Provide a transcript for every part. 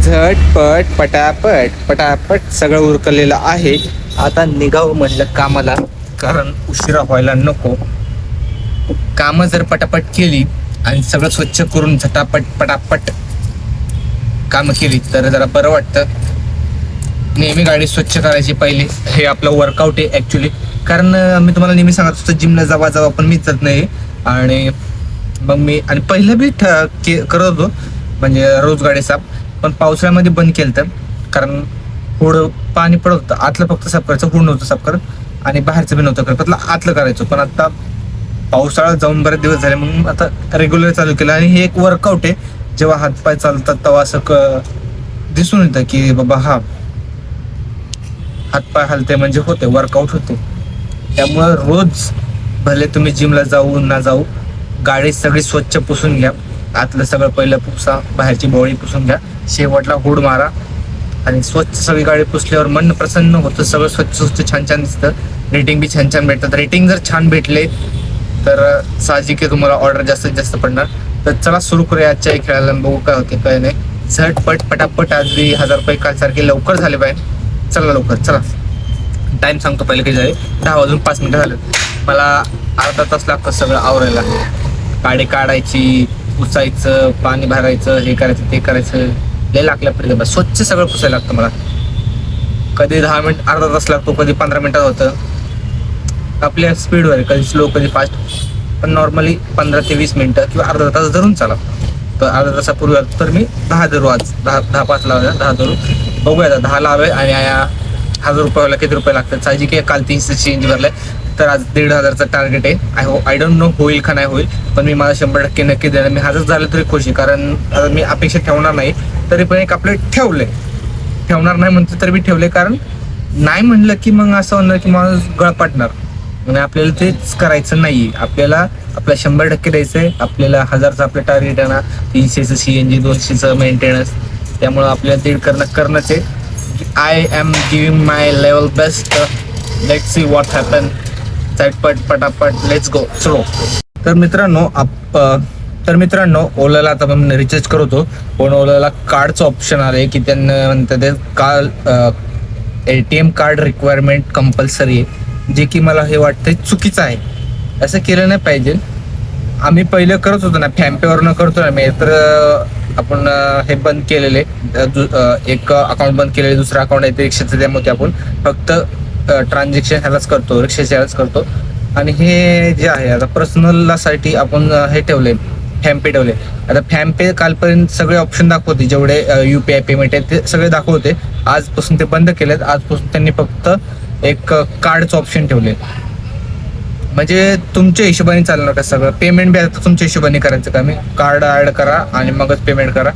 झटपट पटापट पटापट सगळं उरकलेलं आहे. आता निघावं म्हटलं कामाला, कारण उशिरा व्हायला नको. कामं जर पटापट केली आणि सगळं स्वच्छ करून झटापट पटापट कामं केली तर जरा बरं वाटतं. नेहमी गाडी स्वच्छ करायची पहिले, हे आपलं वर्कआउट आहे ॲक्च्युली. कारण मी तुम्हाला नेहमी सांगत असतो जिमला जावा पण मी जात नाही. आणि मग मी आणि पहिलं बी करत होतो, म्हणजे रोज गाडी साफ. पण पावसाळ्यामध्ये बंद केलं तर, कारण पुढं पाणी पडत होतं. आतलं फक्त साफ करायचं, पुढं नव्हतं साफ करत आणि बाहेरचं बी नव्हतं करत, फक्त आतलं करायचं. पण आता पावसाळा जाऊन बरेच दिवस झाले, म्हणून आता रेग्युलर चालू केलं. आणि हे एक वर्कआउट आहे. जेव्हा हातपाय चालतात तेव्हा असं दिसून येतं की बाबा हा हातपाय हलते, म्हणजे होते वर्कआउट होते. त्यामुळं रोज भले तुम्ही जिमला जाऊ ना जाऊ, गाडी सगळी स्वच्छ पुसून घ्या. आतलं सगळं पहिलं पुसा, बाहेरची बोळी पुसून घ्या, शेवटला हुड मारा. आणि स्वच्छ सगळी गाडी पुसल्यावर मन प्रसन्न होतं, सगळं स्वच्छ छान छान दिसतं. रेटिंग बी छान छान भेटतात. रेटिंग जर छान भेटले तर साहजिक आहे तुम्हाला ऑर्डर जास्तीत जास्त पडणार. तर चला सुरू करूया आजच्या खेळायला, बघू काय होते काय नाही. झटपट पटापट आज 1000 रुपये कालसारखे लवकर झाले पाहिजे. चला लवकर चला. टाइम सांगतो पहिले किती झाले, 10:05 झाले. मला अर्धा तास लागतं सगळं आवरायला. गाडी काढायची, पुसायचं, पाणी भरायचं, हे करायचं ते करायचं, लय लागल्यापर्यंत स्वच्छ सगळं पुसायला लागतं मला. कधी 10 मिनिट अर्धा तास लागतो, कधी 15 मिनिटात होतं. आपल्या स्पीडवर, कधी स्लो कधी फास्ट. पण नॉर्मली 15 ते 20 मिनिटं किंवा अर्धा तास धरून चाला. तर अर्धा तासापूर्वी तर मी 10 धरू, आज 10-5 लावूया, 10 धरू. बघूया आता 10 लावे आणि 1000 रुपयाला किती रुपये लागतात. साहजिक आहे, काल 300 चेंज भरलाय, तर आज 1,500चं टार्गेट आहे. आय डोंट नो होईल का नाही होईल, पण मी मला 100% नक्की देणार. मी 1000 झालं तरी खुशी, कारण मी अपेक्षा ठेवणार नाही. तरी पण एक आपलं ठेवणार नाही म्हणतो तरी मी ठेवले, कारण नाही म्हणलं की मग असं होणार की माणूस गळपाटणार. आणि आपल्याला तेच करायचं नाही. आपल्याला आपल्या 100% द्यायचं आहे. आपल्याला 1000चं आपलं टार्गेट आहे ना, 300चं CNG, 200चं मेंटेनन्स. त्यामुळं आपल्याला ते करणंच आहे. I am giving my level best. Let's see what happen. झटपट पटापट लेट्स गो. चलो. तर मित्रांनो ओलाला आता आपण रिचार्ज करतो, पण ओलाला कार्डचं ऑप्शन आलं की त्यांना म्हणतात ते काल ATM कार्ड रिक्वायरमेंट कंपल्सरी आहे, जे की मला हे वाटतं चुकीचं आहे. असं केलं नाही पाहिजे. आम्ही पहिलं करत होतो ना, फॅम्पेवरनं करतो ना मी, तर आपण हे बंद केलेले, एक अकाउंट बंद केलेले, दुसरं अकाउंट आहे ते रिक्षाचं, त्यामुळे आपण फक्त ट्रान्झॅक्शन ह्यालाच करतो, रिक्षाच्या ह्यालाच करतो. आणि हे जे आहे आता पर्सनलसाठी आपण हे ठेवले, फॅम्पे ठेवले. आता फॅम्पे कालपर्यंत सगळे ऑप्शन दाखवते, जेवढे UPI पेमेंट आहे ते सगळे दाखवते. आजपासून ते बंद केलेत. आजपासून त्यांनी फक्त एक कार्डचं ऑप्शन ठेवले. म्हणजे तुमच्या हिशोबाने चालणार का सगळं. पेमेंट बी आता तुमच्या हिशोबाने करायचं का. मी कार्ड ॲड करा आणि मगच पेमेंट करा.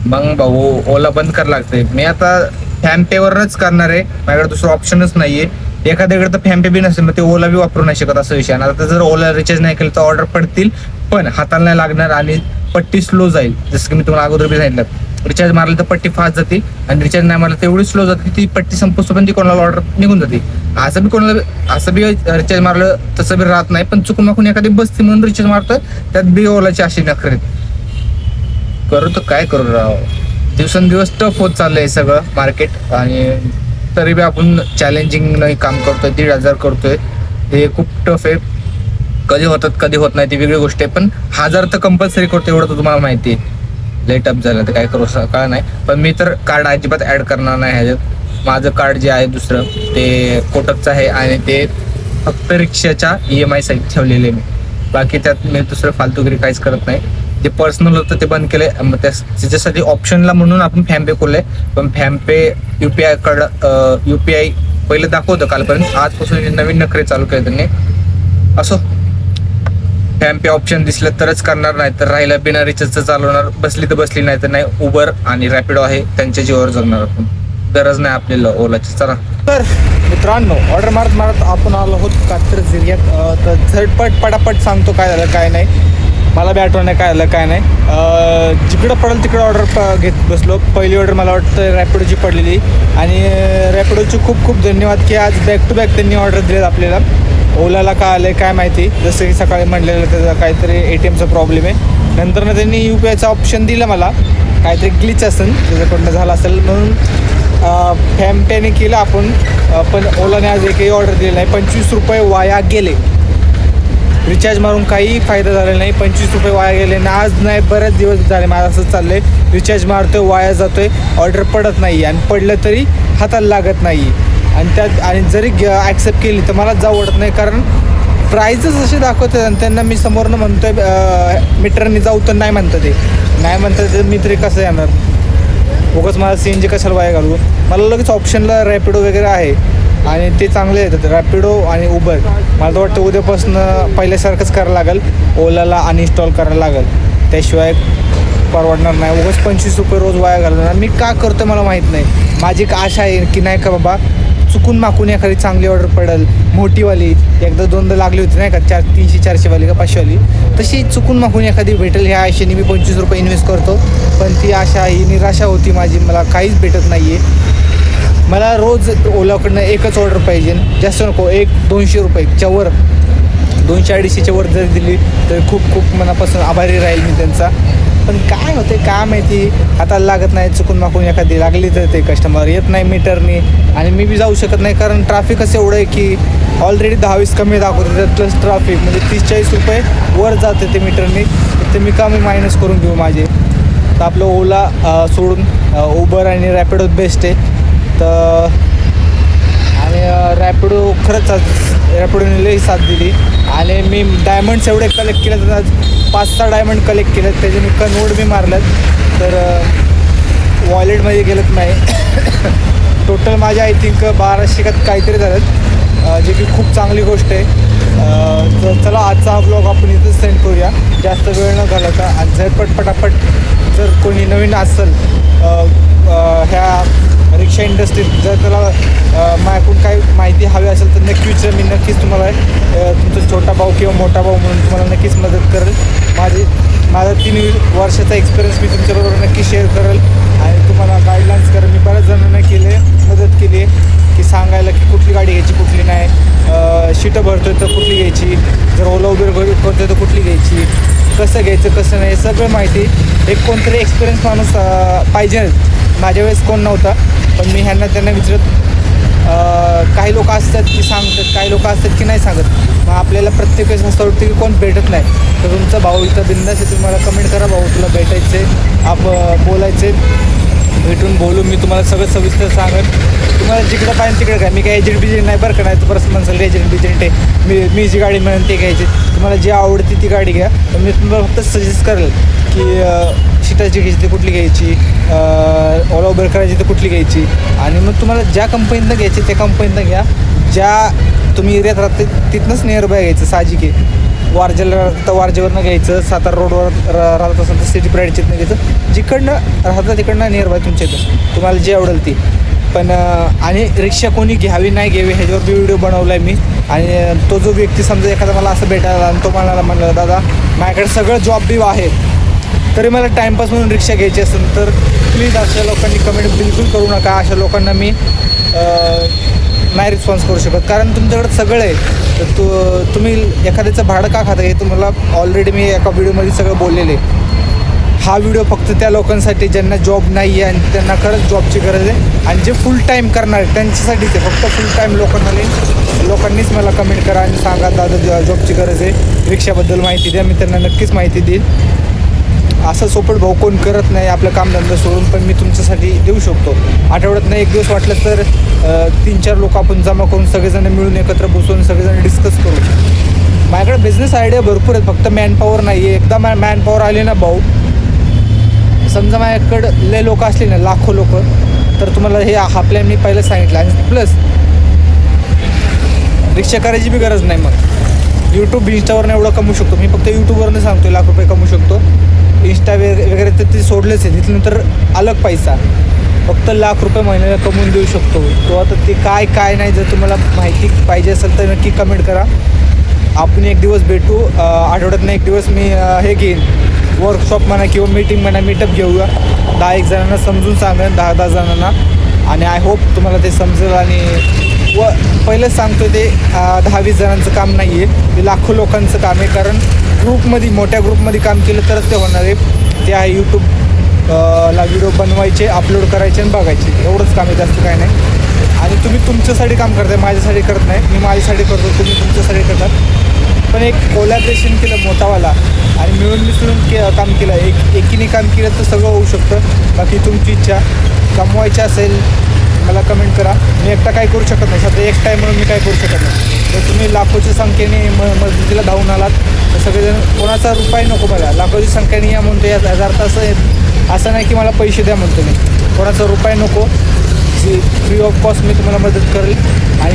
मग भाऊ ओला बंद करायला लागते. मी आता फॅम्पेवरच करणार आहे, माझ्याकडे दुसरं ऑप्शनच नाहीये. एखाद्याकडे तर फॅम्पे बी नसेल, मग ते ओला बी वापरू नाही शकत, असा विषय. आता जर ओला रिचार्ज नाही केलं तर ऑर्डर पडतील, पण हाताला नाही लागणार आणि पट्टी स्लो जाईल. जसं की मी तुम्हाला अगोदर बी सांगितलं, रिचार्ज मारलं तर पट्टी फास्ट जाते आणि रिचार्ज नाही मारलं तर एवढी स्लो जाते की ती पट्टी संपतो पण ती कोणाला ऑर्डर निघून जाते. असं बी रिचार्ज मारलं तसं बी राहत नाही, पण चुकून माकून एखादी बसते म्हणून रिचार्ज मारतोय, त्यात बी ओलाची अशी नखरेत. करू तर काय करू राव. दिवसेंदिवस टफ होत चाललंय सगळं मार्केट. आणि तरी बी आपण चॅलेंजिंग नाही काम करतोय, 1,500 करतोय. हे खूप टफ आहे. कधी होतात कधी होत नाही ती वेगळी गोष्ट आहे, पण 1000 तर कंपल्सरी करतो, एवढं तर तुम्हाला माहिती आहे. लय टफ झालं तर काय करू कळा नाही. पण मी तर कार्ड अजिबात ॲड करणार नाही ह्याच्यात. माझं कार्ड जे आहे दुसरं ते कोटकचं आहे आणि ते फक्त रिक्षाच्या EMI साठी ठेवलेले मी. बाकी त्यात मी दुसरं फालतूगिरी काहीच करत नाही. जे पर्सनल होतं ते बंद केले. मग त्याच्यासाठी ऑप्शनला म्हणून आपण फॅम्पे खोलले. पण फॅम्पे UPI कार्ड UPI पहिलं दाखवतं कालपर्यंत, आजपासून नवीन नखरे चालू केले त्यांनी. असो, फॅम्पे ऑप्शन दिसलं तरच करणार, नाही तर राहिलं बिना रिचार्जचं चालवणार. बसली तर बसली, नाही तर नाही. उबर आणि रॅपिडो आहे त्यांच्या जीवावर जगणार आपण. गरज नाही आपल्याला ओलाची. चला तर मित्रांनो, ऑर्डर मारत आपण आलो आहोत कात्रज एरियात. तर झटपट पटापट सांगतो काय झालं काय नाही. मला बी आठवण नाही काय झालं काय नाही. जिकडं पडेल तिकडं ऑर्डर घेत बसलो. पहिली ऑर्डर मला वाटतं रॅपिडोची पडलेली, आणि रॅपिडोचे खूप खूप धन्यवाद की आज बॅक टू बॅक त्यांनी ऑर्डर दिलेत आपल्याला. ओलाला काय आलं आहे काय माहिती, जसं की सकाळी म्हणलेलं त्याचा काहीतरी ATMचा प्रॉब्लेम आहे. नंतर त्यांनी UPIचा ऑप्शन दिला मला, काहीतरी ग्लिच असेल त्याच्याकडनं झालं असेल म्हणून फॅमपेने केलं आपण. पण ओलाने आज एकही ऑर्डर दिली नाही. 25 रुपये वाया गेले. रिचार्ज मारून काही फायदा झालेला नाही. 25 रुपये वाया गेले आणि आज नाही बरेच दिवस झाले माझं असंच चाललं आहे. रिचार्ज मारतोय वाया जातोय, ऑर्डर पडत नाही आणि पडलं तरी हाताला लागत नाही. आणि जरी ॲक्सेप्ट केली तर मला जाऊ वाटत नाही, कारण प्राईजच असे दाखवतात आणि त्यांना मी समोरनं म्हणतो आहे मीटरनी जाऊ तर नाही म्हणतं. ते नाही म्हणतात तर मी तरी कसं येणार. उगाच मला CNG कशाला वाया घालू. मला लगेच ऑप्शनला रॅपिडो वगैरे आहे आणि ते चांगले येतात रॅपिडो आणि उबर. मला तर वाटतं उद्यापासून पहिल्यासारखंच करायला लागेल, ओलाला अनइन्स्टॉल करायला लागेल, त्याशिवाय परवडणार नाही. उगाच 25 रुपये रोज वाया घालणार. मी का करतो मला माहीत नाही. माझी एक आशा आहे की नाही का बाबा चुकून माकून एखादी चांगली ऑर्डर पडेल, मोठीवाली. एकदा दोनदा लागली होती नाही का 300-400वाली का 500वाली, तशी चुकून माकून एखादी भेटेल ह्या आशेने मी 25 रुपये इन्व्हेस्ट करतो. पण ती आशा ही निराशा होती माझी. मला काहीच भेटत नाही आहे. मला रोज ओलाकडनं एकच ऑर्डर पाहिजे, जास्त नको. 100-200 रुपयेच्या वर, 200-250च्या वर जरी दिली तर खूप खूप मनापासून आभारी राहील मी त्यांचा. पण काय होते काय माहिती, हाताला लागत नाही. चुकून माकून एखादी लागली तर ते कस्टमर येत नाही मीटरनी आणि मी बी जाऊ शकत नाही, कारण ट्रॅफिकच एवढं आहे की ऑलरेडी 10-20 कमी दाखवते त्यात प्लस ट्रॅफिक म्हणजे 30-40 रुपये वर जाते ते मीटरनी. ते मी का मी मायनस करून घेऊ माझे. तर आपलं ओला सोडून उबर आणि रॅपिडो बेस्ट आहे. तर आणि रॅपिडो खरंच रॅपिडोने लई साथ दिली. आणि मी डायमंड्स एवढे कलेक्ट केले तर आज 5-6 डायमंड कलेक्ट केलेत. त्याचे मी कन्वर्ट बी मारल्यात, तर वॉलेटमध्ये गेलंच नाही. टोटल माझ्या आय थिंक 1200 का काहीतरी झालं, जे की खूप चांगली गोष्ट आहे. तर चला आजचा हा ब्लॉग आपण इथंच सेंड करूया, जास्त वेळ न घालवता. आणि झटपट पटापट जर कोणी नवीन असेल ह्या रिक्षा इंडस्ट्रीत, जर त्याला माझ्याकडून काही माहिती हवी असेल तर मी नक्कीच तुम्हाला तुमचा छोटा भाऊ किंवा मोठा भाऊ म्हणून तुम्हाला नक्कीच मदत करेल. माझा 3 वर्षाचा एक्सपिरियन्स मी तुमच्याबरोबर नक्की शेअर करेल आणि तुम्हाला गाईडलाईन्स करेल. मी बऱ्याच जणांना मदत केली आहे की सांगायला की कुठली गाडी घ्यायची कुठली नाही, शीटं भरतो आहे तर कुठली घ्यायची, जर ओला उबेर करतो आहे तर कुठली घ्यायची, कसं घ्यायचं कसं नाही, सगळं माहिती. एक कोणतरी एक्सपिरियन्स माणूस पाहिजे. माझ्या वेळेस कोण नव्हता, पण मी त्यांना विचारत. काही लोक असतात की सांगतात, काही लोक असतात की नाही सांगत. मग आपल्याला प्रत्येक वेळेस असं वाटतं की कोण भेटत नाही. तर तुमचा भाऊ इथं बिंदास आहे, तुम्हाला कमेंट करा भाऊ तुला भेटायचे, बोलायचे, भेटून बोलून मी तुम्हाला सगळं सविस्तर सांगेन. तुम्हाला जिकडं पाहिजे तिकडे काय, मी काय एजंट बिजंट नाही बरं का. नाही तर परत म्हणसाल एजंट बिजंट आहे, मी जी गाडी म्हणेन ते घ्यायची. तुम्हाला जी आवडते ती गाडी घ्या. पण मी तुम्हाला फक्त सजेस्ट करेल की शीटाची घ्यायची तर कुठली घ्यायची, ओला उबर करायची तर कुठली घ्यायची. आणि मग तुम्हाला ज्या कंपनीतनं घ्यायची त्या कंपनीतनं घ्या. ज्या तुम्ही एरियात राहते तिथनंच नियर बाय घ्यायचं. साहजिक आहे. वारजेला राहतं तर वारजेवरनं घ्यायचं, सातारा रोडवर राहत असेल तर सिटी प्राईडच्यातनं घ्यायचं. जिकडनं राहतं तिकडनं नियर बाय तुमच्या इथं तुम्हाला जी आवडेल ती. पण आणि रिक्षा कोणी घ्यावी नाही घ्यावी ह्याच्यावर बी व्हिडिओ बनवला आहे मी. आणि तो जो व्यक्ती समजा एखादा मला असं भेटायला आणि तो म्हणला दादा माझ्याकडे सगळं जॉब बी आहे तरी मला टाईमपास म्हणून रिक्षा घ्यायची असेल तर प्लीज अशा लोकांनी कमेंट बिलकुल करू नका. अशा लोकांना मी नाही रिस्पॉन्स करू शकत, कारण तुमच्याकडे सगळं आहे. तर तुम्ही एखाद्याचं भाडं का खाता हे तुम्हाला ऑलरेडी मी एका व्हिडिओमध्ये सगळं बोललेलं आहे. हा व्हिडिओ फक्त त्या लोकांसाठी ज्यांना जॉब नाही आहे आणि त्यांना खरंच जॉबची गरज आहे आणि जे फुल टाईम करणार आहे त्यांच्यासाठीच आहे. फक्त फुल टाईम लोकांनीच मला कमेंट करा आणि सांगा दादा जॉबची गरज आहे, रिक्षाबद्दल माहिती द्या. मी त्यांना नक्कीच माहिती देईन. असं सोपट भाऊ कोण करत नाही आपलं कामधंदा सोडून, पण मी तुमच्यासाठी देऊ शकतो. आठवड्यातनं एक दिवस वाटलं तर 3-4 लोक आपण जमा करून सगळेजण मिळून एकत्र बसून सगळेजण डिस्कस करू. माझ्याकडे बिझनेस आयडिया भरपूर आहेत, फक्त मॅनपॉवर नाही आहे. एकदा मॅनपॉवर आली ना भाऊ, समजा माझ्याकडं लय लोक असले ना, लाखो लोक, तर तुम्हाला हे हा प्लॅन मी पहिलं सांगितलं. आणि प्लस रिक्षा करायची बी गरज नाही. मग यूट्यूब इंस्टावरनं एवढं कमवू शकतो मी. फक्त यूट्यूबवरनं सांगतो लाख रुपये कमवू शकतो. इंस्टा वगैरे तर ते सोडलेच आहे, तिथनंतर अलग पैसा. फक्त लाख रुपये महिन्याला कमवून देऊ शकतो तो. आता ते काय नाही जर तुम्हाला माहिती पाहिजे असेल तर नक्की कमेंट करा. आपण एक दिवस भेटू. आठवड्यातनं एक दिवस मी हे घेईन, वर्कशॉप म्हणा किंवा मीटिंग म्हणा, मीटअप घेऊया. 10-1 जणांना समजून सांगेन, 10-10 जणांना. आणि आय होप तुम्हाला ते समजेल. आणि पहिलंच सांगतो ते 10-20 जणांचं काम नाही आहे, ते लाखो लोकांचं काम आहे. कारण ग्रुपमध्ये, मोठ्या ग्रुपमध्ये काम केलं तरच ते होणार आहे. ते आहे यूट्यूब ला व्हिडिओ बनवायचे, अपलोड करायचे आणि बघायचे, एवढंच काम आहे, जास्त काय नाही. आणि तुम्ही तुमच्यासाठी काम करताय, माझ्यासाठी करत नाही. मी माझ्यासाठी करतो, तुम्ही तुमच्यासाठी करतात. पण एक कोलॅबरेशन केलं मोठावाला आणि मिळून मिसळून काम केलं, एकीने काम केलं तर सगळं होऊ शकतं. बाकी तुमची इच्छा कमवायची असेल मला कमेंट करा. मी एकटा काय करू शकत नाही, सध्या एकटा आहे म्हणून मी काय करू शकत नाही. जर तुम्ही लाखोच्या संख्येने मदतीला धावून आलात तर सगळेजण, कोणाचा रुपये नको मला, लाखोची संख्येने या म्हणतो. याचा अर्थ असं नाही की मला पैसे द्या म्हणतो मी, कोणाचा रुपये नको. फ्री ऑफ कॉस्ट मी तुम्हाला मदत करेल आणि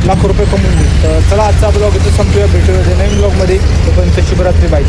लाखो रुपये कमवून देईल. तर चला आजचा ब्लॉग इथं संपूया, भेटूया नवीन ब्लॉगमध्ये. तोपर्यंत शुभरात्री, बाय.